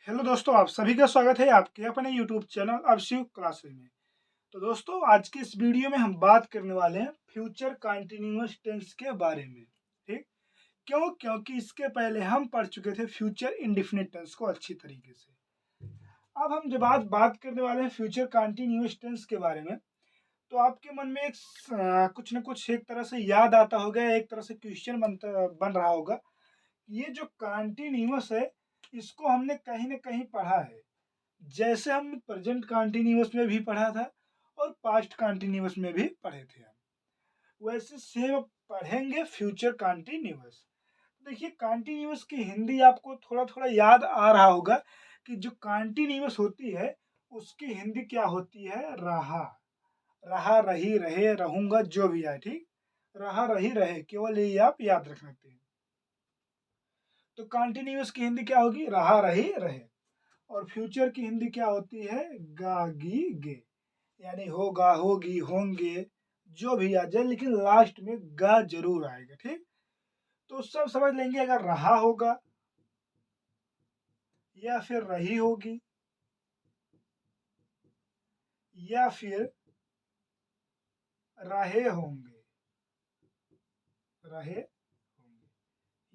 Hello दोस्तों, आप सभी का स्वागत है आपके अपने यूट्यूब चैनल अभिषेक क्लासेस में। तो दोस्तों, आज की इस वीडियो में हम बात करने वाले हैं फ्यूचर कंटिन्यूअस टेंस के बारे में। ठीक, क्योंकि इसके पहले हम पढ़ चुके थे फ्यूचर इंडेफिनिट टेंस को अच्छी तरीके से। अब हम जब आज बात करने वाले हैं फ्यूचर कंटिन्यूअस टेंस के बारे में, तो आपके मन में कुछ न कुछ एक तरह से याद आता होगा, एक तरह से क्वेश्चन बन रहा होगा। ये जो कंटिन्यूअस है, इसको हमने कहीं न कहीं पढ़ा है। जैसे हम प्रेजेंट कंटिन्यूअस में भी पढ़ा था और पास्ट कंटिन्यूअस में भी पढ़े थे हम, वैसे सेम पढ़ेंगे फ्यूचर कंटिन्यूअस। देखिए, कंटिन्यूअस की हिंदी आपको थोड़ा थोड़ा याद आ रहा होगा कि जो कंटिन्यूअस होती है उसकी हिंदी क्या होती है? रहा। रहा, रही, रहे, रहूंगा, जो भी है। ठीक, रहा, रही, रहे, केवल यही आप याद रख सकते हैं। तो कंटिन्यूअस की हिंदी क्या होगी? रहा, रही, रहे। और फ्यूचर की हिंदी क्या होती है? गागी, गे। यानी होगा, होगी, होंगे, जो भी आ जाए, लेकिन लास्ट में गा जरूर आएगा। ठीक, तो सब समझ लेंगे। अगर रहा होगा या फिर रही होगी या फिर रहे होंगे, रहे होंगे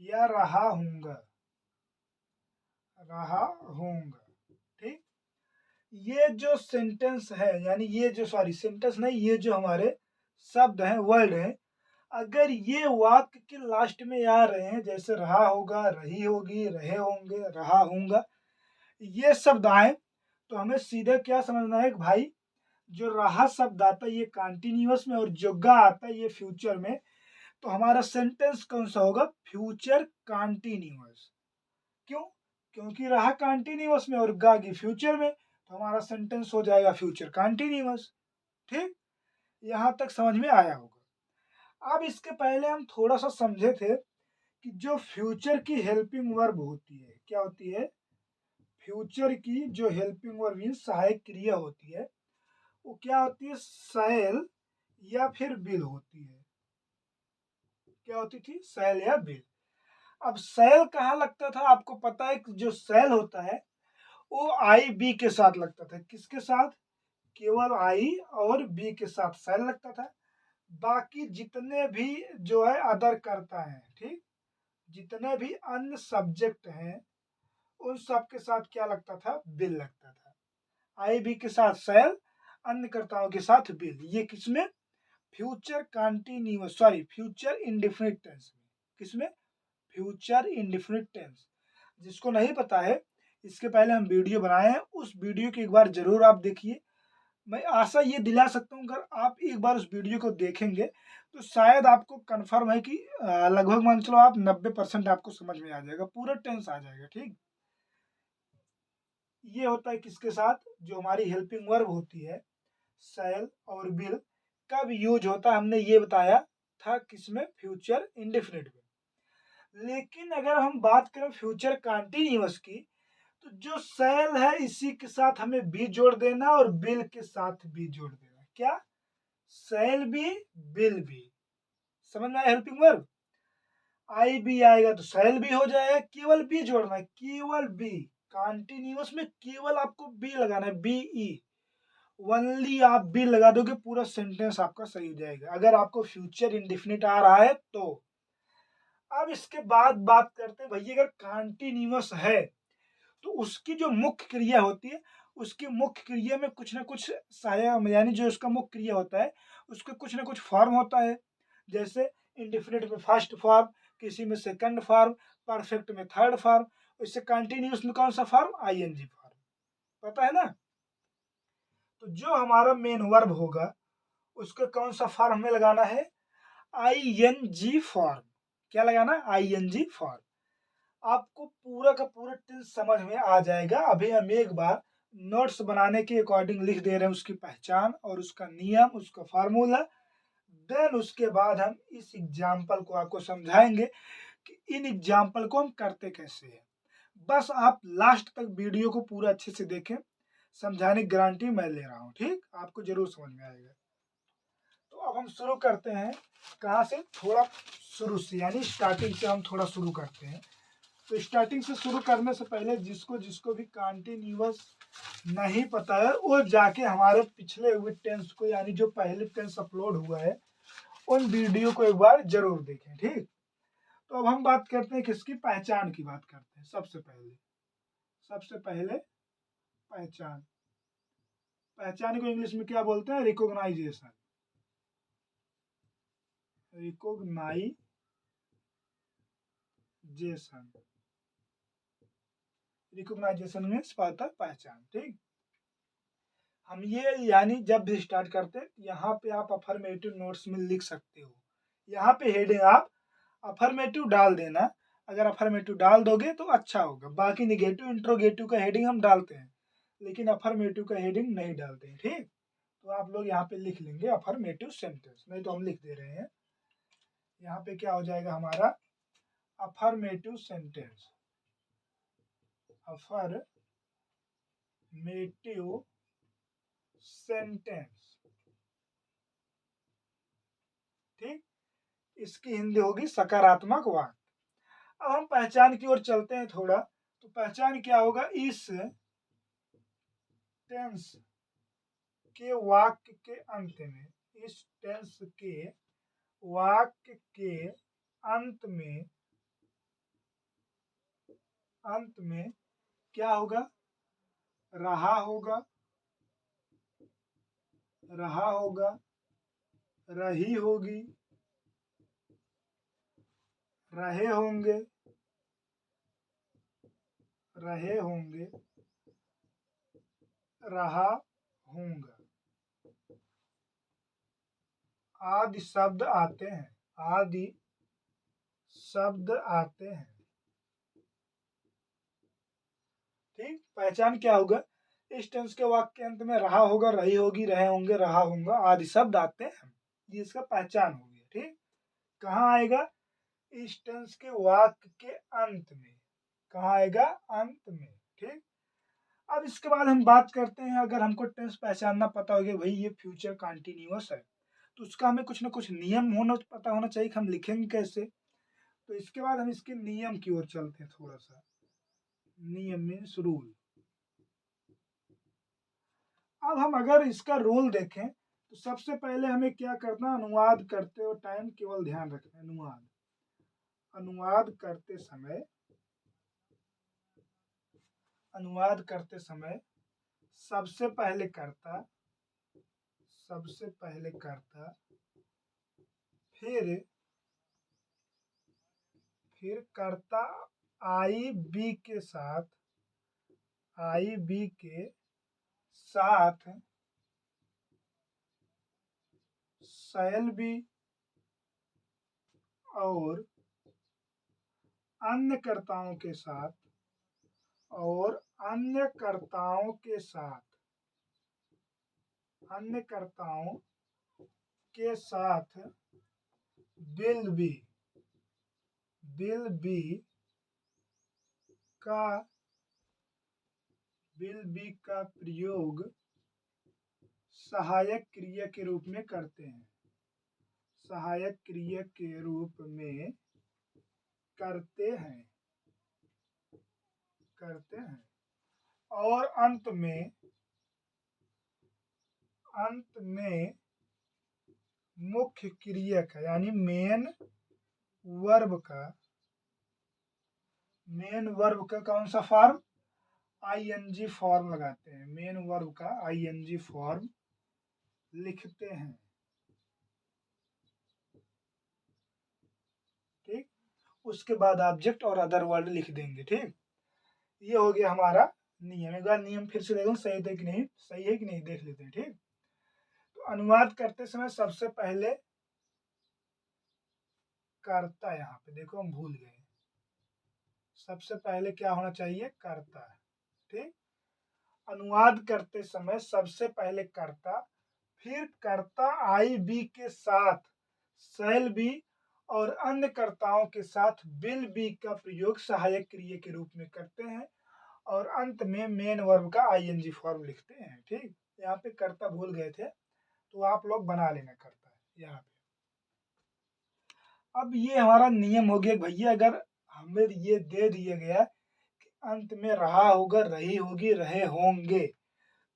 या रहा होऊंगा, रहा होऊंगा। ठीक, ये जो सेंटेंस है, यानी ये जो सेंटेंस नहीं, ये जो हमारे शब्द हैं, वर्ड हैं, अगर ये वाक्य के लास्ट में आ रहे हैं, जैसे रहा होगा, रही होगी, रहे होंगे, रहा होऊंगा, ये शब्द आए, तो हमें सीधे क्या समझना है कि भाई, जो रहा शब्द आता है ये कंटिन्यूअस में और जो गा आता है ये फ्यूचर में। तो हमारा सेंटेंस कौन सा होगा? Future continuous. क्यों? क्योंकि रहा कंटिन्यूअस में और गा की फ्यूचर में, तो हमारा सेंटेंस हो जाएगा फ्यूचर कंटिन्यूअस। ठीक, यहां तक समझ में आया होगा। अब इसके पहले हम थोड़ा सा समझे थे कि जो फ्यूचर की हेल्पिंग वर्ब होती है, क्या होती है? फ्यूचर की जो हेल्पिंग वर्ब मीन्स सहायक क्रिया होती है, वो क्या होती है? शैल या फिर विल होती है। क्या होती थी? शैल या विल। अब शैल कहाँ लगता था? आपको पता है कि जो शैल होता है वो आई बी के साथ लगता था। किसके साथ? केवल आई और बी के साथ शैल लगता था। बाकी जितने भी जो है अदर करता है, ठीक, जितने भी अन्य सब्जेक्ट हैं उन सब के साथ क्या लगता था? बिल लगता था। आई बी के साथ शैल, अन्य कर्ताओं के साथ बिल। ये किसमें? Future continuous, sorry, future indefinite tense में। किसमें? Future indefinite tense. जिसको नहीं पता है, इसके पहले हम वीडियो बनाए हैं, उस वीडियो को एक बार जरूर आप देखिए। मैं आशा ये दिला सकता हूँ, अगर आप एक बार उस वीडियो को देखेंगे तो शायद आपको कंफर्म है कि लगभग मान चलो आप 90% आपको समझ में आ जाएगा, पूरा टेंस आ जाएगा। ठीक, ये होता है किसके साथ? जो हमारी हेल्पिंग वर्ब होती है, शैल और विल, कब यूज होता है हमने ये बताया था, किसमें? फ्यूचर इंडेफिनिट में। लेकिन अगर हम बात करें फ्यूचर कंटिन्यूअस की, तो जो शैल है इसी के साथ हमें बी जोड़ देना और विल के साथ बी जोड़ देना। क्या? शैल भी, विल भी। समझ में आया? हेल्पिंग वर्ब आई बी आएगा तो शैल भी हो जाएगा, केवल बी जोड़ना है, केवल बी। कंटिन्यूअस में केवल आपको बी लगाना है, बी ई, ओनली आप बी लगा दोगे, पूरा सेंटेंस आपका सही हो जाएगा, अगर आपको फ्यूचर इंडेफिनिट आ रहा है तो। अब इसके बाद बात करते हैं भैया, अगर कंटिन्यूअस है तो उसकी जो मुख्य क्रिया होती है, उसकी मुख्य क्रिया में कुछ ना कुछ सहायक, यानी जो उसका मुख्य क्रिया होता है उसके कुछ ना कुछ फॉर्म होता है। जैसे इंडेफिनिट में फर्स्ट फॉर्म, किसी में सेकंड फॉर्म, परफेक्ट में थर्ड फॉर्म, इससे कंटिन्यूअस में कौन सा फॉर्म? ING form. पता है ना? तो जो हमारा मेन वर्ब होगा उसका कौन सा फॉर्म हमें लगाना है? I N G form. क्या लगाना? I N G form. आपको पूरा का पूरा टेंस समझ में आ जाएगा। अभी हम एक बार नोट्स बनाने के अकॉर्डिंग लिख दे रहे हैं उसकी पहचान और उसका नियम, उसका फार्मूला। देन उसके बाद हम इस एग्जाम्पल को आपको समझाएंगे कि इन एग्जाम्पल को हम करते कैसे हैं। बस आप लास्ट तक वीडियो को पूरा अच्छे से देखें, समझाने की गारंटी मैं ले रहा हूँ। ठीक, आपको जरूर समझ में आएगा। तो अब हम शुरू करते हैं कहाँ से? थोड़ा शुरू से, यानी स्टार्टिंग से हम थोड़ा शुरू करते हैं। तो स्टार्टिंग से शुरू करने से पहले जिसको जिसको भी कॉन्टिन्यूअस नहीं पता है वो जाके हमारे पिछले हुए टेंस को, यानी जो पहले टेंस अपलोड हुआ है उन वीडियो को एक बार जरूर देखें। ठीक, तो अब हम बात करते हैं किसकी, पहचान की बात करते हैं। सबसे पहले पहचान। पहचान को इंग्लिश में क्या बोलते हैं, रिकॉग्नाइजेशन। रिकॉग्नाइजेशन में पाता पहचान। ठीक, हम ये यानी जब भी स्टार्ट करते हैं यहाँ पे आप अफर्मेटिव नोट्स में लिख सकते हो, यहाँ पे हेडिंग आप अफर्मेटिव डाल देना। अगर अफर्मेटिव डाल दोगे तो अच्छा होगा। बाकी निगेटिव इंट्रोगेटिव का हेडिंग हम डालते हैं लेकिन अफर्मेटिव का हेडिंग नहीं डालते हैं। ठीक, तो आप लोग यहाँ पे लिख लेंगे अफर्मेटिव सेंटेंस, नहीं तो हम लिख दे रहे हैं। यहाँ पे क्या हो जाएगा हमारा, अफर्मेटिव सेंटेंस। Affirmative sentence. ठीक, इसकी हिंदी होगी सकारात्मक वाक्य। अब हम पहचान की ओर चलते हैं थोड़ा। तो पहचान क्या होगा, इस टेंस के वाक्य के अंत में, इस टेंस के वाक्य के अंत में क्या होगा, रहा होगा, रही होगी, रहे होंगे, रहा होगा आदि शब्द आते हैं। ठीक, पहचान क्या होगा, इस टेंस के वाक्य के अंत में रहा होगा, रही होगी, रहे होंगे, रहा होगा आदि शब्द आते हैं। ये इसका पहचान हो गया। ठीक, कहाँ आएगा, इस टेंस के वाक्य के अंत में। कहाँ आएगा, अंत में। ठीक, अब इसके बाद हम बात करते हैं, अगर हमको टेंस पहचानना पता हो गया भाई ये फ्यूचर कंटिन्यूअस है, तो उसका हमें कुछ ना कुछ नियम पता होना चाहिए कि हम लिखेंगे कैसे। तो इसके बाद हम इसके नियम की ओर चलते हैं थोड़ा सा। नियम मीन्स रूल। अब हम अगर इसका रूल देखें तो सबसे पहले हमें क्या करना, अनुवाद करते हो टाइम केवल ध्यान रखना, अनुवाद करते समय सबसे पहले कर्ता, फिर कर्ता आई बी के साथ शैल बी और अन्य कर्ताओं के साथ विल बी का प्रयोग सहायक क्रिया के रूप में करते हैं। और अंत में मुख्य क्रिया का यानी मेन वर्ब का कौन सा फॉर्म, आईएनजी फॉर्म लगाते हैं। मेन वर्ब का आईएनजी फॉर्म लिखते हैं। ठीक, उसके बाद ऑब्जेक्ट और अदर वर्ड लिख देंगे। ठीक, ये हो गया हमारा नियम। एक बार नियम फिर से देखो सही है कि नहीं देख लेते हैं। ठीक, तो अनुवाद करते समय सबसे पहले कर्ता, यहाँ पे देखो हम भूल गए, सबसे पहले क्या होना चाहिए, कर्ता। ठीक, अनुवाद करते समय सबसे पहले कर्ता, फिर कर्ता आई बी के साथ शैल बी और अन्य कर्ताओं के साथ विल बी का प्रयोग सहायक क्रिया के रूप में करते हैं और अंत में मेन वर्ब का आईएनजी फॉर्म लिखते हैं। ठीक, यहाँ पे कर्ता भूल गए थे तो आप लोग बना लेना कर्ता यहाँ पे। अब ये हमारा नियम हो गया भैया, अगर हमें ये दे दिया गया कि अंत में रहा होगा, रही होगी, रहे होंगे।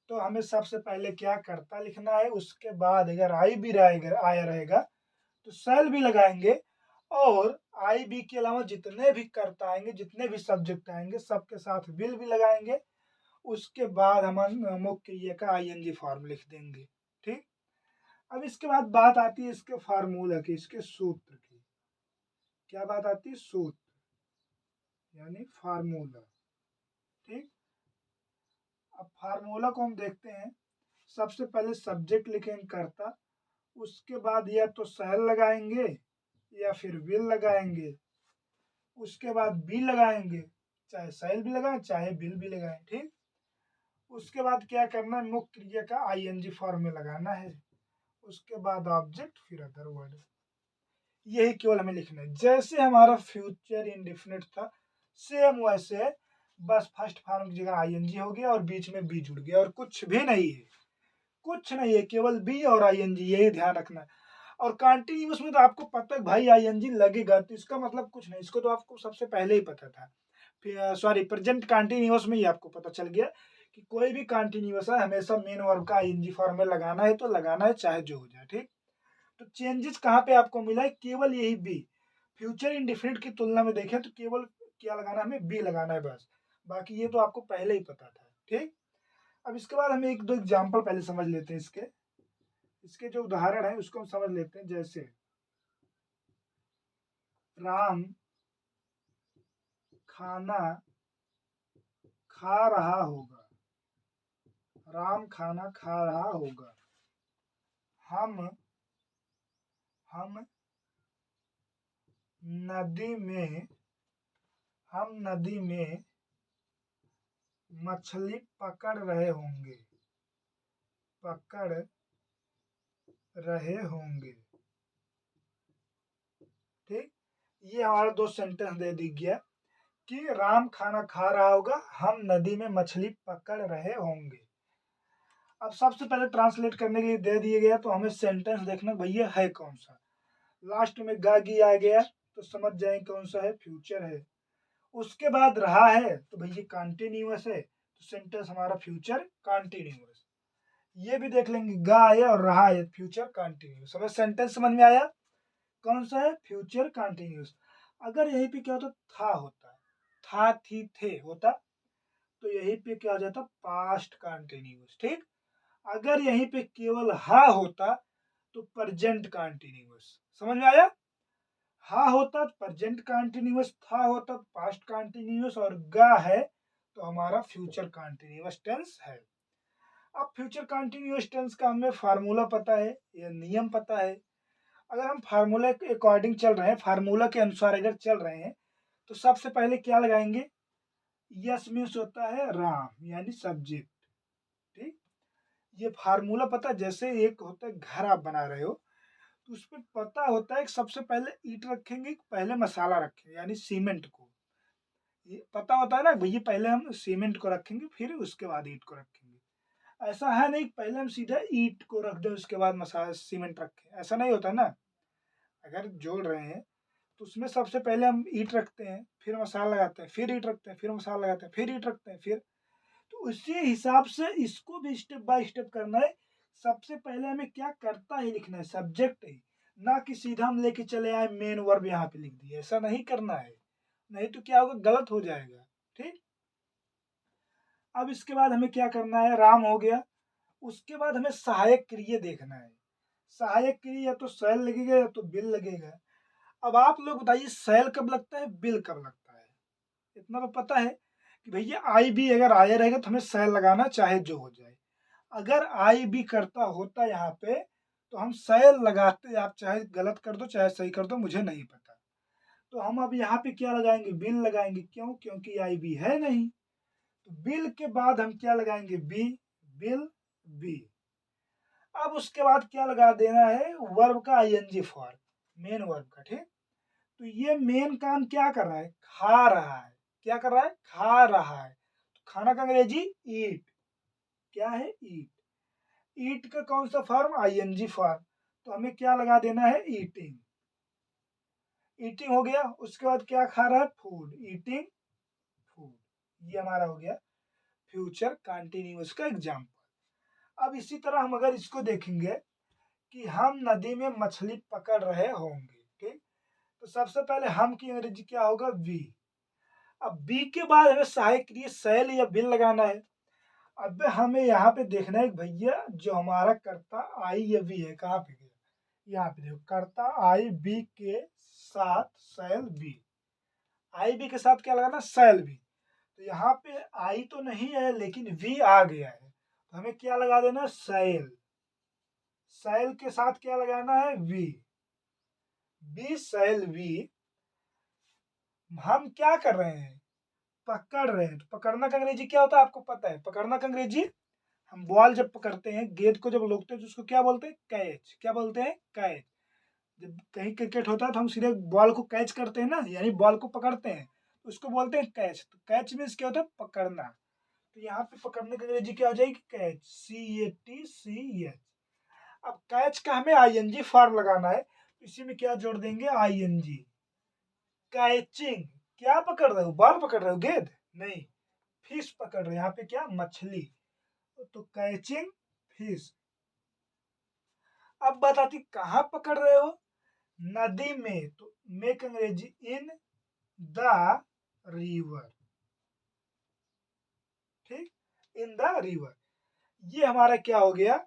तो हमें सबसे पहले क्या कर्ता लिखना है, उसके बाद अगर आई भी रहेगा, आया रहेगा तो सेल भी लगाएंगे, और आई बी के अलावा जितने भी कर्ता आएंगे, जितने भी सब्जेक्ट आएंगे, सबके साथ विल भी लगाएंगे। उसके बाद हम मुख्य ये का आईएनजी फॉर्म लिख देंगे। ठीक। अब इसके बाद बात आती है इसके फार्मूला की, इसके सूत्र की। क्या बात आती है? सूत्र यानी फार्मूला। ठीक। अब फार्मूला को हम देखते हैं। सबसे पहले सब्जेक्ट लिखेंगे कर्ता, उसके बाद या तो सेल लगाएंगे या फिर विल लगाएंगे, उसके बाद बी लगाएंगे, चाहे सेल भी लगाएं चाहे बिल भी लगाएं। ठीक। उसके बाद क्या करना है, मुख्य क्रिया का आईएनजी फॉर्म में लगाना है, उसके बाद ऑब्जेक्ट, फिर अदर वर्ड। यही केवल हमें लिखना है। जैसे हमारा फ्यूचर इंडेफिनिट था, सेम वैसे, बस फर्स्ट फॉर्म की जगह आईएनजी हो गया और बीच में बी जुड़ गया, और कुछ भी नहीं है, कुछ नहीं है, केवल बी और आईएनजी, यही ध्यान रखना है। और कॉन्टिन्यूअस में तो आपको पता है भाई आईएनजी लगेगा, तो इसका मतलब कुछ नहीं, इसको तो आपको सबसे पहले ही पता था। सॉरी, प्रेजेंट कॉन्टिन्यूअस में ही आपको पता चल गया कि कोई भी कॉन्टिन्यूअस है हमेशा मेन वर्ब का आईएनजी फॉर्म में लगाना है, तो लगाना है चाहे जो हो जाए। ठीक। तो चेंजेस कहाँ पे आपको मिला है? केवल यही बी। फ्यूचर इंडेफिनिट की तुलना में देखें तो केवल क्या लगाना है, हमें बी लगाना है बस, बाकी ये तो आपको पहले ही पता था। ठीक। अब इसके बाद हम एक दो एग्जाम्पल पहले समझ लेते हैं। इसके जो उदाहरण है उसको हम समझ लेते हैं। जैसे राम खाना खा रहा होगा, राम खाना खा रहा होगा। हम हम नदी में हम नदी में मछली पकड़ रहे होंगे, पकड़ रहे होंगे। ठीक। ये हमारा दो सेंटेंस दे दी गया कि राम खाना खा रहा होगा, हम नदी में मछली पकड़ रहे होंगे। अब सबसे पहले ट्रांसलेट करने के लिए दे दिए गया, तो हमें सेंटेंस देखना भैया है कौन सा। लास्ट में गागी आ गया तो समझ जाए कौन सा है, फ्यूचर है। उसके बाद रहा है तो भैया कॉन्टिन्यूअस है, तो सेंटेंस हमारा फ्यूचर कॉन्टिन्यूअस। ये भी देख लेंगे, गा आया और रहा है, फ्यूचर कॉन्टिन्यूअस। हमें सेंटेंस समझ में आया कौन सा है, फ्यूचर कॉन्टिन्यूअस। अगर यहीं पे क्या होता, था होता, था थी थे होता, तो यहीं पे क्या हो जाता, पास्ट कॉन्टिन्यूअस। ठीक। अगर यहीं पे केवल हा होता तो प्रेजेंट कॉन्टिन्यूअस। समझ में आया? हा होता प्रेजेंट कॉन्टिन्यूअस, था होता पास्ट कॉन्टिन्यूअस, और गा है तो हमारा फ्यूचर कॉन्टिन्यूअस टेंस है। अब फ्यूचर कॉन्टिन्यूअस टेंस का हमें फार्मूला पता है या नियम पता है। अगर हम फार्मूला के अकॉर्डिंग चल रहे हैं, फार्मूला के अनुसार अगर चल रहे हैं, तो सबसे पहले क्या लगाएंगे, यस मीन्स होता है राम यानी सब्जेक्ट। ठीक। ये फार्मूला पता, जैसे एक होता है घर आप बना रहे हो, तो उसमें पता होता है कि सबसे पहले ईंट रखेंगे, पहले मसाला रखेंगे यानी सीमेंट को। ये पता होता है ना भैया, पहले हम सीमेंट को रखेंगे फिर उसके बाद ईंट को रखेंगे। ऐसा है नहीं पहले हम सीधा ईंट को रख दें उसके बाद मसाला सीमेंट रखें, ऐसा नहीं होता ना। अगर जोड़ रहे हैं तो उसमें सबसे पहले हम ईंट रखते हैं, फिर मसाला लगाते हैं, फिर ईंट रखते हैं, फिर मसाला लगाते हैं, फिर ईंट रखते हैं, फिर। तो उसी हिसाब से इसको भी स्टेप बाय स्टेप करना है। सबसे पहले हमें क्या करता ही लिखना है, सब्जेक्ट ही, ना कि सीधा हम लेके चले आए मेन वर्ब यहाँ पे लिख दिए, ऐसा नहीं करना है, नहीं तो क्या होगा, गलत हो जाएगा। ठीक। अब इसके बाद हमें क्या करना है, राम हो गया, उसके बाद हमें सहायक क्रिया देखना है। सहायक क्रिया या तो सेल लगेगा या तो बिल लगेगा। अब आप लोग बताइए सेल कब लगता है, बिल कब लगता है? इतना तो पता है कि भैया आई बी अगर आया रहेगा तो हमें सेल लगाना चाहे जो हो जाए। अगर आई बी करता होता यहाँ पे तो हम सेल लगाते, आप चाहे गलत कर दो चाहे सही कर दो मुझे नहीं पता। तो हम अब यहाँ पे क्या लगाएंगे, बिल लगाएंगे। क्यों? क्योंकि आई बी है नहीं। तो बिल के बाद हम क्या लगाएंगे, बी, बिल, बी। अब उसके बाद क्या लगा देना है, वर्ब का आईएनजी फॉर्म, मेन वर्ब का। ठीक। तो ये मेन काम क्या कर रहा है, खा रहा है। क्या कर रहा है, खा रहा है। तो खाना का अंग्रेजी ईट। क्या है, ईट। ईट का कौन सा फॉर्म, आईएनजी फॉर्म। तो हमें क्या लगा देना है, ईटिंग। ईटिंग हो गया, उसके बाद क्या खा रहा है, फूड, ईटिंग फूड, ये हमारा हो गया फ्यूचर कंटिन्यूअस का एग्जाम्पल। अब इसी तरह हम अगर इसको देखेंगे कि हम नदी में मछली पकड़ रहे होंगे, ठीक, तो सबसे पहले हम की अंग्रेजी क्या होगा, वी। अब बी के बाद हमें सहायक क्रिया सेल या बिल लगाना है। अब हमें यहाँ पे देखना है भैया जो हमारा कर्ता आई या वी है, कहाँ पे गया, यहाँ पे देखो, कर्ता आई बी के साथ सेल बी, आई बी के साथ क्या लगाना, सेल बी। तो यहाँ पे आई तो नहीं है लेकिन वी आ गया है, तो हमें क्या लगा देना, सेल, सेल के साथ क्या लगाना है, वी, बी सेल वी। हम क्या कर रहे हैं, पकड़ रहे हैं। तो पकड़ना का अंग्रेजी क्या होता है आपको पता है, पकड़ना का अंग्रेजी, हम बॉल जब पकड़ते हैं, गेंद को जब लोगते हैं तो उसको क्या बोलते हैं, कैच, क्या बोलते हैं, कैच। जब कहीं क्रिकेट होता है तो हम सीधे बॉल को कैच करते हैं ना, यानी बॉल को पकड़ते हैं, तो उसको बोलते हैं कैच। तो कैच मीन्स क्या होता है, पकड़ना। तो यहाँ पे पकड़ने की अंग्रेजी क्या हो जाएगी, कैच, CATCH। अब कैच का हमें ING फॉर्म लगाना है, तो इसी में क्या जोड़ देंगे, ING, कैचिंग। क्या पकड़ रहे हो, बॉल पकड़ रहे हो, गेंद नहीं, फिश पकड़ रहे हो, यहाँ पे क्या, मछली, तो कैचिंग फिश। अब बताती कहाँ पकड़ रहे हो, नदी में, तो मेक अंग्रेजी इन द रिवर, ठीक, इन द रिवर। ये हमारा क्या हो गया,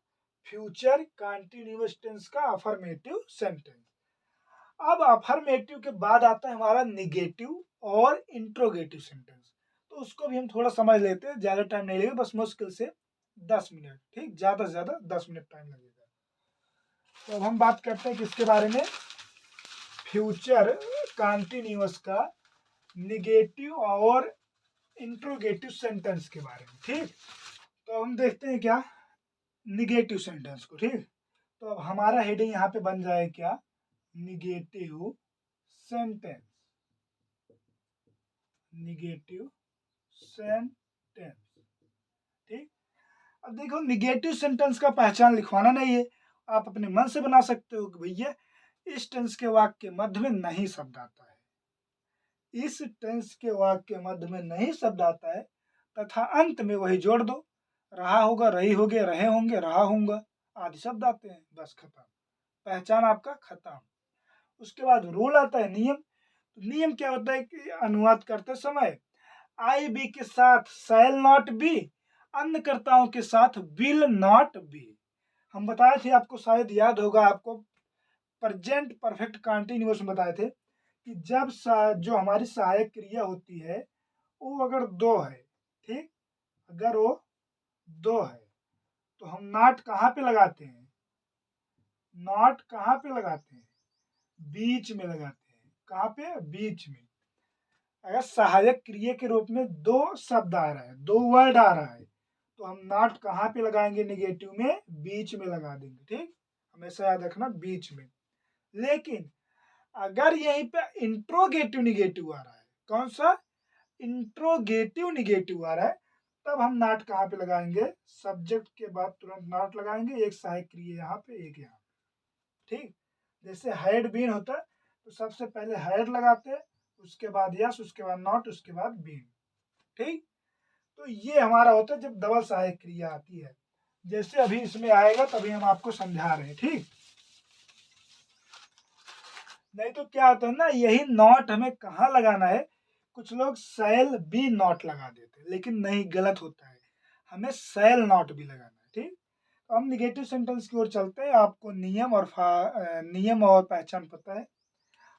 फ्यूचर कंटिन्यूअस टेंस का अफर्मेटिव सेंटेंस। अब अफर्मेटिव के बाद आता है हमारा निगेटिव और इंट्रोगेटिव सेंटेंस, तो उसको भी हम थोड़ा समझ लेते हैं, ज्यादा टाइम नहीं लगेगा, बस मुश्किल से 10 मिनट, ठीक, ज्यादा से ज्यादा 10 मिनट टाइम लगेगा। तो अब हम बात करते हैं किसके बारे में, फ्यूचर कंटिन्यूअस का निगेटिव और इंट्रोगेटिव सेंटेंस के बारे में, ठीक। तो हम देखते हैं क्या, निगेटिव सेंटेंस को, ठीक। तो अब हमारा हेडिंग यहाँ पे बन जाए क्या, निगेटिव सेंटेंस, निगेटिव सेंटेंस, ठीक। अब देखो निगेटिव सेंटेंस का पहचान लिखवाना नहीं है, आप अपने मन से बना सकते हो कि भैया इस टेंस के वाक्य के मध्य में नहीं शब्द आता है, इस टेंस के वाक्य के मध्य में नहीं शब्द आता है, तथा अंत में वही जोड़ दो, रहा होगा, रही होगे, रहे होंगे, रहा होगा, आदि शब्द आते हैं, बस खत्म, पहचान आपका खत्म। उसके बाद रूल आता है, नियम। तो नियम क्या होता है कि अनुवाद करते समय आई बी के साथ शैल नॉट बी, अन्य कर्ताओं के साथ विल नॉट बी। हम बताए थे, आपको शायद याद होगा, आपको प्रेजेंट परफेक्ट कंटिन्यूअस में बताए थे कि जब जो हमारी सहायक क्रिया होती है वो अगर दो है, ठीक, अगर वो दो है तो हम नॉट कहाँ पे लगाते हैं, नॉट कहाँ पे लगाते हैं, बीच में लगाते हैं, कहाँ पे, बीच में। अगर सहायक क्रिया के रूप में दो शब्द आ रहा है, दो वर्ड आ रहा है, तो हम नॉट कहाँ पे लगाएंगे, निगेटिव में, बीच में लगा देंगे, ठीक, हमेशा याद रखना, बीच में। लेकिन अगर यहीं पे इंट्रोगेटिव निगेटिव आ रहा है, कौन सा, इंट्रोगेटिव निगेटिव आ रहा है, तब हम नॉट कहाँ पे लगाएंगे, सब्जेक्ट के बाद तुरंत नॉट लगाएंगे, एक सहायक क्रिया यहाँ पे, एक यहाँ, ठीक। जैसे हैड बीन होता है तो सबसे पहले हैड लगाते हैं, उसके बाद यस, उसके बाद नॉट, उसके बाद बीन, ठीक। तो ये हमारा होता है जब डबल सहायक क्रिया आती है, जैसे अभी इसमें आएगा तभी हम आपको समझा रहे हैं, ठीक। नहीं तो क्या होता है ना, यही नॉट हमें कहाँ लगाना है, कुछ लोग सेल बी नॉट लगा देते हैं, लेकिन नहीं, गलत होता है, हमें सेल नॉट भी लगाना है, ठीक। तो हम निगेटिव सेंटेंस की ओर चलते हैं, आपको नियम और पहचान पता है,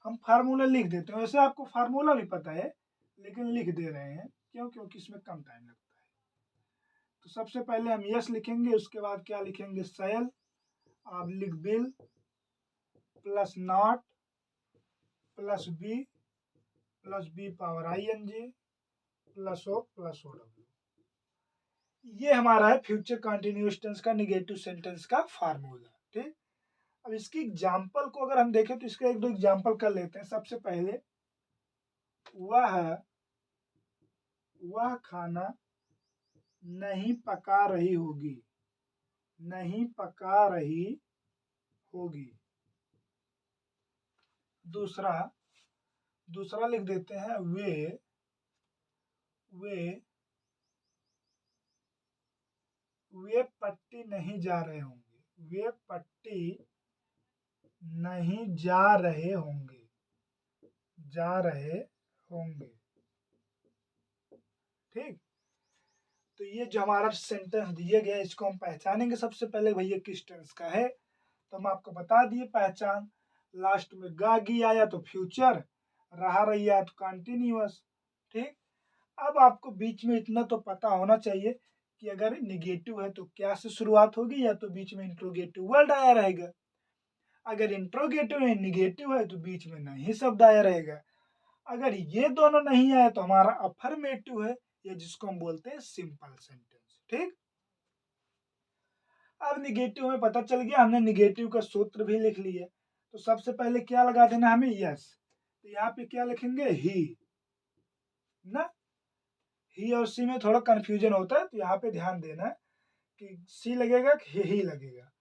हम फार्मूला लिख देते हैं, वैसे आपको फार्मूला भी पता है लेकिन लिख दे रहे हैं, क्यों, क्योंकि इसमें कम टाइम लगता है। तो सबसे पहले हम यस लिखेंगे, उसके बाद क्या लिखेंगे, सेल, आप लिख will, plus not, plus be power ING, plus O W. ये हमारा है फ्यूचर कंटिन्यूअस टेंस का निगेटिव सेंटेंस का फार्मूला, ठीक। अब इसकी एग्जांपल को अगर हम देखें तो इसका एक दो एग्जांपल कर लेते हैं। सबसे पहले, वह खाना नहीं पका रही होगी, नहीं पका रही होगी। दूसरा, दूसरा लिख देते हैं वे पट्टी नहीं जा रहे होंगे, वे पट्टी नहीं जा रहे होंगे, जा रहे होंगे। ठीक, तो ये जो हमारा सेंटेंस दिया गया है इसको हम पहचानेंगे सबसे पहले भैया किस टेंस का है। तो हम आपको बता दिए पहचान, लास्ट में गागी आया तो फ्यूचर, रहा रही आया तो कंटिन्यूअस। ठीक, अब आपको बीच में इतना तो पता होना चाहिए कि अगर निगेटिव है तो क्या से शुरुआत होगी, या तो बीच में इंट्रोगेटिव वर्ड आया रहेगा। अगर इंट्रोगेटिव है निगेटिव है तो बीच में नहीं शब्द आया रहेगा। अगर ये दोनों नहीं आए तो हमारा अफर्मेटिव है, या जिसको हम बोलते हैं सिंपल सेंटेंस। ठीक, अब निगेटिव में पता चल गया, हमने निगेटिव का सूत्र भी लिख लिया। तो सबसे पहले क्या लगा देना हमें, यस। तो यहाँ पे क्या लिखेंगे, ही ना। ही और सी में थोड़ा कंफ्यूजन होता है, तो यहाँ पे ध्यान देना कि सी लगेगा कि ही लगेगा।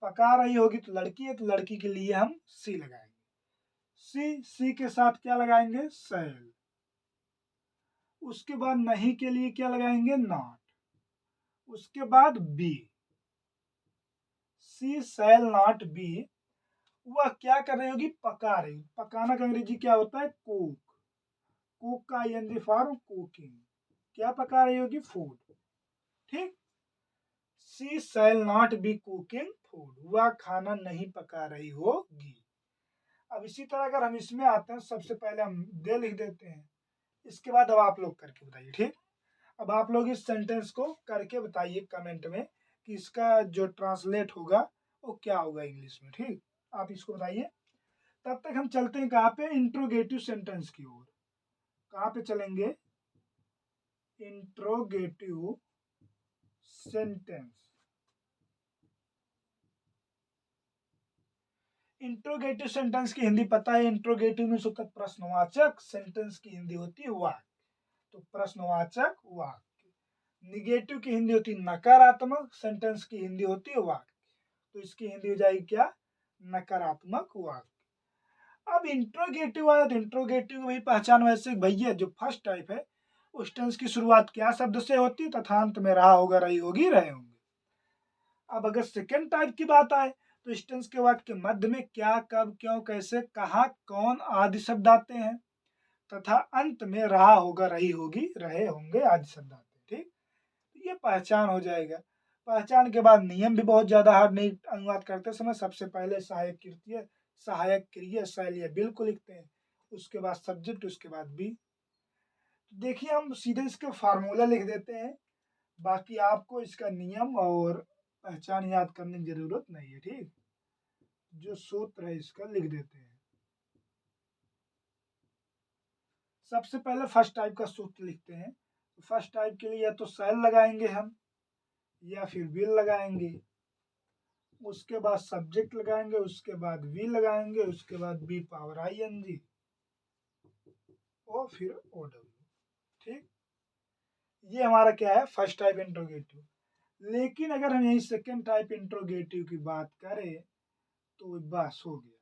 पका रही होगी तो लड़की है, तो लड़की के लिए हम सी लगाएंगे। सी के साथ क्या लगाएंगे, सेल। उसके बाद नहीं के लिए क्या लगाएंगे, नॉट। उसके बाद be, she shall not be. वह क्या कर रही होगी, पका रही। पकाना का अंग्रेजी क्या होता है, कुक। कुक का ing फॉर कुकिंग, क्या पका रही होगी, फूड। ठीक, she shall not be cooking food, वह खाना नहीं पका रही होगी। अब इसी तरह अगर हम इसमें आते हैं, सबसे पहले हम दे लिख देते हैं, इसके बाद अब आप लोग करके बताइए। ठीक, अब आप लोग इस सेंटेंस को करके बताइए कमेंट में कि इसका जो ट्रांसलेट होगा वो क्या होगा इंग्लिश में। ठीक, आप इसको बताइए। तब तक हम चलते हैं कहाँ पे, इंट्रोगेटिव सेंटेंस की ओर। कहाँ पे चलेंगे, इंट्रोगेटिव सेंटेंस। इंट्रोगेटिव सेंटेंस की हिंदी पता है, इंट्रोगेटिव में होता है प्रश्नवाचक, सेंटेंस की हिंदी होती है वाक्य। तो प्रश्नवाचक वाक्य। निगेटिव की हिंदी होती है नकारात्मक, सेंटेंस की हिंदी होती है वाक्य। तो इसकी हिंदी हो जाएगी क्या, नकारात्मक वाक्य। अब इंट्रोगेटिव आया तो इंट्रोगेटिव की पहचान वैसे भैया जो फर्स्ट टाइप है उस टेंस की शुरुआत क्या शब्द से होती है, तथा अंत में रहा होगा, रही होगी, रहे होंगे। अब अगर सेकेंड टाइप की बात आए तो इस टेंस के वाक्य के मध्य में क्या, कब, क्यों, कैसे, कहाँ, कौन आदि शब्द आते हैं, तथा अंत में रहा होगा, रही होगी, रहे होंगे आदि शब्द आते हैं। ठीक, ये पहचान हो जाएगा। पहचान के बाद नियम भी बहुत ज्यादा हार्ड नहीं, अनुवाद करते समय सबसे पहले सहायक क्रिया शैल या बिल को लिखते हैं, उसके बाद सब्जेक्ट, उसके बाद बी। देखिए हम सीधे इसका फार्मूला लिख देते हैं, बाकी आपको इसका नियम और पहचान याद करने की जरूरत नहीं है। ठीक, जो सूत्र है इसका लिख देते हैं। सबसे पहले फर्स्ट टाइप का सूत्र लिखते हैं। फर्स्ट टाइप के लिए या तो सेल लगाएंगे हम, या फिर विल लगाएंगे, उसके बाद सब्जेक्ट लगाएंगे, उसके बाद वी लगाएंगे, उसके बाद बी पावर ing और फिर OW। ठीक, ये हमारा क्या है, फर्स्ट टाइप इंट्रोगेटिव। लेकिन अगर हम यही सेकेंड टाइप इंट्रोगेटिव की बात करें तो बस हो गया,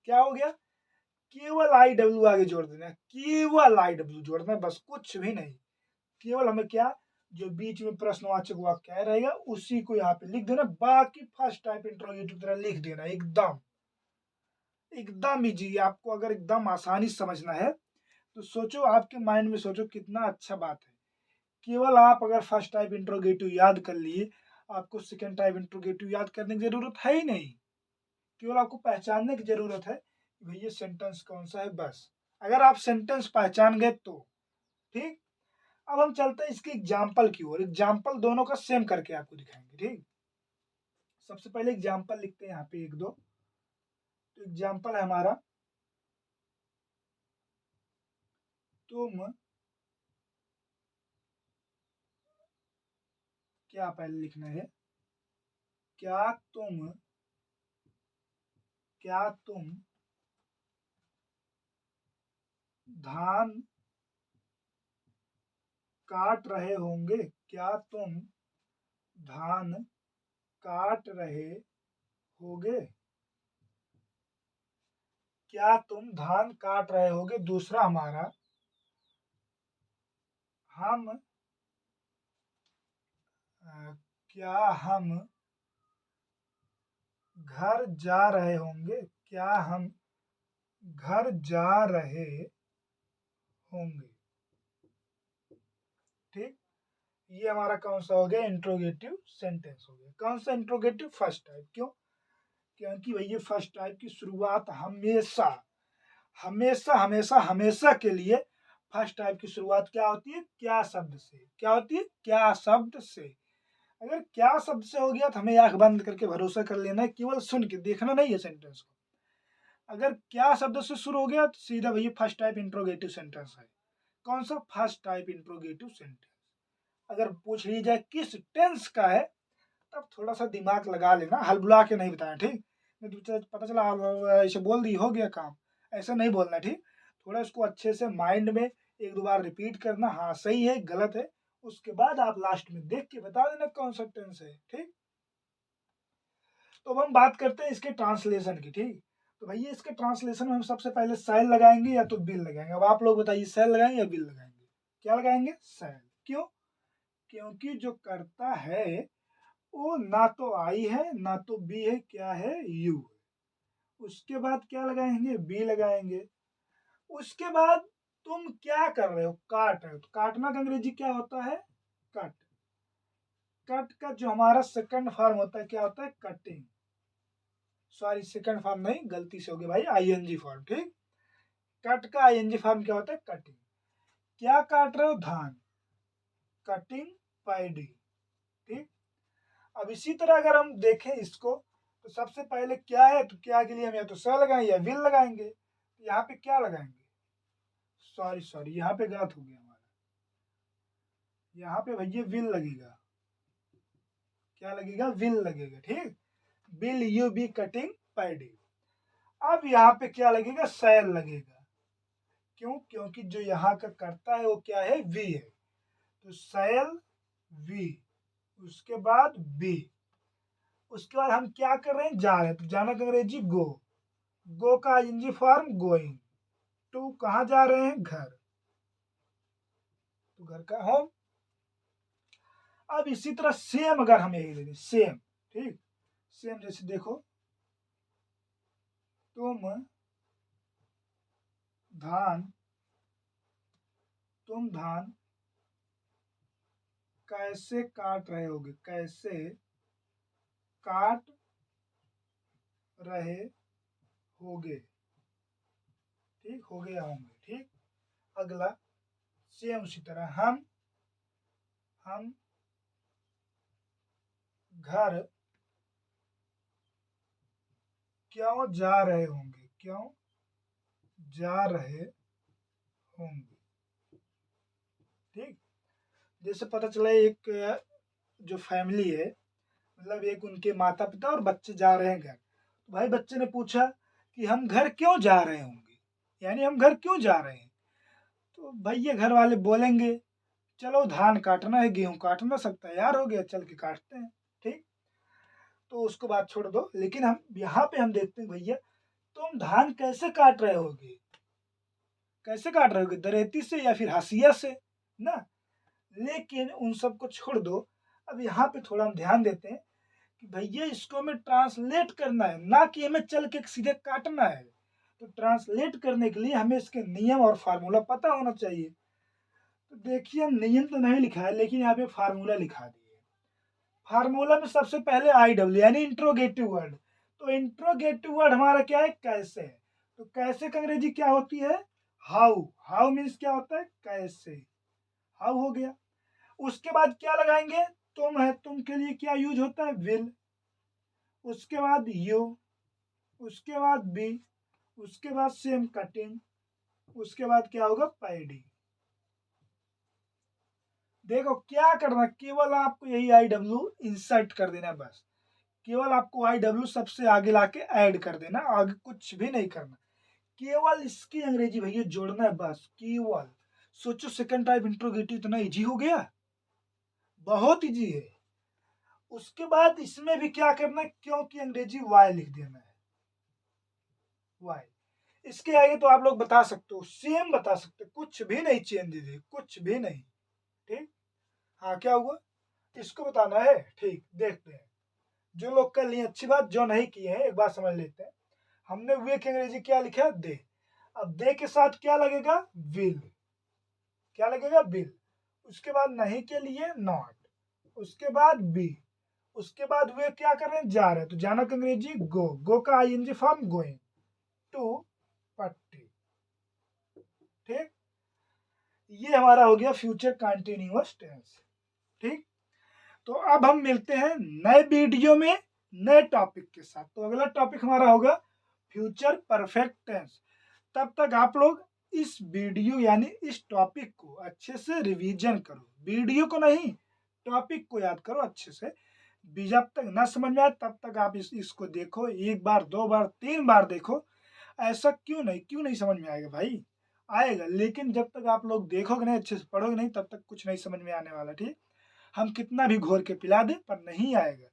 क्या हो गया, केवल IW आगे जोड़ देना है, केवल IW जोड़ना है, बस कुछ भी नहीं। केवल हमें क्या, जो बीच में प्रश्नवाचक वाक्य क्या रहेगा उसी को यहाँ पे लिख देना, बाकी फर्स्ट टाइप इंट्रोगेटिव तरह लिख देना। एकदम एकदम इजी, आपको अगर एकदम आसानी समझना है तो सोचो, आपके माइंड में सोचो कितना अच्छा बात है। केवल आप अगर फर्स्ट टाइप इंट्रोगेटिव याद कर लिए, आपको सेकेंड टाइप इंट्रोगेटिव याद करने की जरूरत है ही नहीं। केवल आपको पहचानने की जरूरत है कि भैया सेंटेंस कौन सा है, बस। अगर आप सेंटेंस पहचान गए तो ठीक। अब हम चलते हैं इसके एग्जाम्पल की ओर, एग्जाम्पल दोनों का सेम करके आपको दिखाएंगे। ठीक, सबसे पहले एग्जाम्पल लिखते हैं यहाँ पे एक दो। तो एग्जाम्पल है हमारा, तुम क्या, पहले लिखना है, क्या तुम धान काट रहे होंगे, क्या तुम धान काट रहे होगे। क्या तुम धान काट रहे होगे। दूसरा हमारा, हम क्या हम घर जा रहे होंगे। क्या हम घर जा रहे होंगे। ठीक, ये हमारा कौन सा हो गया, इंट्रोगेटिव सेंटेंस हो गया। कौन सा इंट्रोगेटिव, फर्स्ट टाइप। क्यों, क्योंकि भैया फर्स्ट टाइप की शुरुआत हमेशा हमेशा हमेशा हमेशा के लिए फर्स्ट टाइप की शुरुआत क्या होती है, क्या शब्द से। क्या होती है, क्या शब्द से। अगर क्या शब्द से हो गया तो हमें आंख बंद करके भरोसा कर लेना है, केवल सुन के देखना नहीं है सेंटेंस को। अगर क्या शब्द से शुरू हो गया तो सीधा भैया फर्स्ट टाइप इंट्रोगेटिव सेंटेंस है। कौन सा, फर्स्ट टाइप इंट्रोगेटिव सेंटेंस। अगर पूछ ली जाए किस टेंस का है, तब थोड़ा सा दिमाग लगा लेना, हलबुला के नहीं बताया। ठीक, नहीं तो पता चला ऐसे बोल दी हो गया काम, ऐसा नहीं बोलना। ठीक, थोड़ा इसको अच्छे से माइंड में एक दो बार रिपीट करना, हाँ सही है गलत है, उसके बाद आप लास्ट में देख के बता देना कौन सा टेंस है। ठीक, तो अब हम बात करते हैं इसके ट्रांसलेशन की। ठीक, तो भैया इसके ट्रांसलेशन में हम सबसे पहले सेल लगाएंगे या तो बिल लगाएंगे। अब आप लोग बताइए, सेल लगाएंगे या बिल लगाएंगे। क्या लगाएंगे, सेल। क्यों, क्योंकि जो करता है वो ना तो आई है ना तो बी है, क्या है, यू है। उसके बाद क्या लगाएंगे, बी लगाएंगे। उसके बाद तुम क्या कर रहे हो, काट रहे हो, तो काटना का अंग्रेजी क्या होता है, कट। कट का जो हमारा सेकंड फॉर्म होता है क्या होता है, कटिंग। सॉरी, सेकंड फॉर्म नहीं, गलती से हो गया भाई, आईएनजी फॉर्म। ठीक, कट का आईएनजी फॉर्म क्या होता है, कटिंग। क्या काट रहे हो, धान, कटिंग पैडी। ठीक, अब इसी तरह अगर हम देखें इसको, तो सबसे पहले क्या है, तो क्या के लिए हम या तो स लगाएंगे या विल लगाएंगे। यहाँ पे क्या लगाएंगे, सॉरी सॉरी, यहाँ पे गलत हो गया हमारा, यहाँ पे भैया विल लगेगा। क्या लगेगा, विल लगेगा। ठीक, will you be cutting paddy. अब यहाँ पे क्या लगेगा, सैल लगेगा। क्यों, क्योंकि जो यहाँ का करता है वो क्या है, वी है, तो सैल वी। उसके बाद बी। उसके बाद हम क्या कर रहे हैं, जा रहे हैं, तो जाना का अंग्रेजी गो। गो का आईएनजी फॉर्म गोइंग। टू कहाँ जा रहे हैं, घर, तो घर का होम। अब इसी तरह सेम अगर हम यही ले लें, सेम। ठीक, सेम जैसे देखो, तुम धान, तुम धान कैसे काट रहे होगे, कैसे काट रहे होगे। ठीक, हो गया होंगे। ठीक, अगला सेम उसी तरह, हम घर क्यों जा रहे होंगे, क्यों जा रहे होंगे। ठीक, जैसे पता चला एक जो फैमिली है, मतलब एक उनके माता पिता और बच्चे जा रहे हैं घर, तो भाई बच्चे ने पूछा कि हम घर क्यों जा रहे होंगे, यानी हम घर क्यों जा रहे हैं। तो भैया घर वाले बोलेंगे चलो धान काटना है, गेहूं काटना, सब तैयार हो गया, चल के काटते हैं। ठीक, तो उसको बात छोड़ दो, लेकिन हम यहाँ पे हम देखते हैं भैया, तुम धान कैसे काट रहे होगे, कैसे काट रहे होगे, दरेती से या फिर हाशिया से ना। लेकिन उन सबको छोड़ दो, अब यहाँ पे थोड़ा हम ध्यान देते हैं कि भैया इसको हमें ट्रांसलेट करना है, ना कि हमें चल के सीधे काटना है। तो ट्रांसलेट करने के लिए हमें इसके नियम और फार्मूला पता होना चाहिए। तो देखिए, नियम तो नहीं लिखा है, लेकिन यहाँ पे फार्मूला लिखा दिया है। फार्मूला में सबसे पहले आई डब्ल्यू यानी इंट्रोगेटिव वर्ड। तो इंट्रोगेटिव वर्ड हमारा क्या है, कैसे है। तो कैसे का अंग्रेजी क्या होती है, हाउ। हाउ मीन्स क्या होता है, कैसे। हाउ हो गया। उसके बाद क्या लगाएंगे, तुम है, तुम के लिए क्या यूज होता है, विल। उसके बाद यू, उसके बाद बी, उसके बाद सेम कटिंग, उसके बाद क्या होगा, पैडी। देखो क्या करना, केवल आपको यही आई डब्ल्यू इंसर्ट कर देना बस। केवल आपको आई डब्ल्यू सबसे आगे लाके ऐड कर देना, आगे कुछ भी नहीं करना, केवल इसकी अंग्रेजी भैया जोड़ना है बस, केवल। सोचो सेकंड टाइप इंट्रोगेटिव इतना इजी हो गया, बहुत इजी है। उसके बाद इसमें भी क्या करना है, क्योंकि अंग्रेजी वाई लिख देना है, वाई। इसके आगे तो आप लोग बता सकते हो, सेम बता सकते हो, कुछ भी नहीं चेंज दीजिए, कुछ भी नहीं। ठीक, हाँ क्या हुआ, इसको बताना है। ठीक, देखते हैं। जो लोग कर लिए अच्छी बात, जो नहीं किए हैं एक बार समझ लेते हैं। हमने वे की अंग्रेजी क्या लिखा, दे। अब दे के साथ क्या लगेगा, विल। क्या लगेगा, विल। उसके बाद नहीं के लिए नॉट, उसके बाद बी, उसके बाद वे क्या कर रहे हैं, जा रहे हैं, तो जाना का अंग्रेजी गो, गो का आईएनजी फॉर्म गोइंग टू पट्टी। ठीक, ये हमारा हो गया फ्यूचर कंटिन्यूअस टेंस। ठीक, तो अब हम मिलते हैं नए वीडियो में नए टॉपिक के साथ। तो अगला टॉपिक हमारा होगा फ्यूचर परफेक्ट टेंस। तब तक आप लोग इस वीडियो यानी इस टॉपिक को अच्छे से रिवीजन करो, वीडियो को नहीं, टॉपिक को याद करो अच्छे से। जब तक ना समझ में आए तब तक आप इसको देखो, एक बार, दो बार, तीन बार देखो। ऐसा क्यों नहीं समझ में आएगा भाई, आएगा, लेकिन जब तक आप लोग देखोगे नहीं, अच्छे से पढ़ोगे नहीं, तब तक कुछ नहीं समझ में आने वाला। ठीक, हम कितना भी घोर के पिला दें पर नहीं आएगा,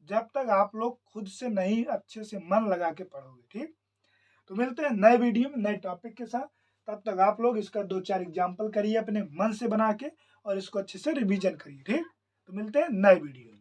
जब तक आप लोग खुद से नहीं अच्छे से मन लगा के पढ़ोगे। ठीक, तो मिलते हैं नए वीडियो में नए टॉपिक के साथ। तब तक आप लोग इसका 2-4 एग्जाम्पल करिए अपने मन से बना के और इसको अच्छे से रिवीजन करिए। ठीक, तो मिलते हैं नए वीडियो।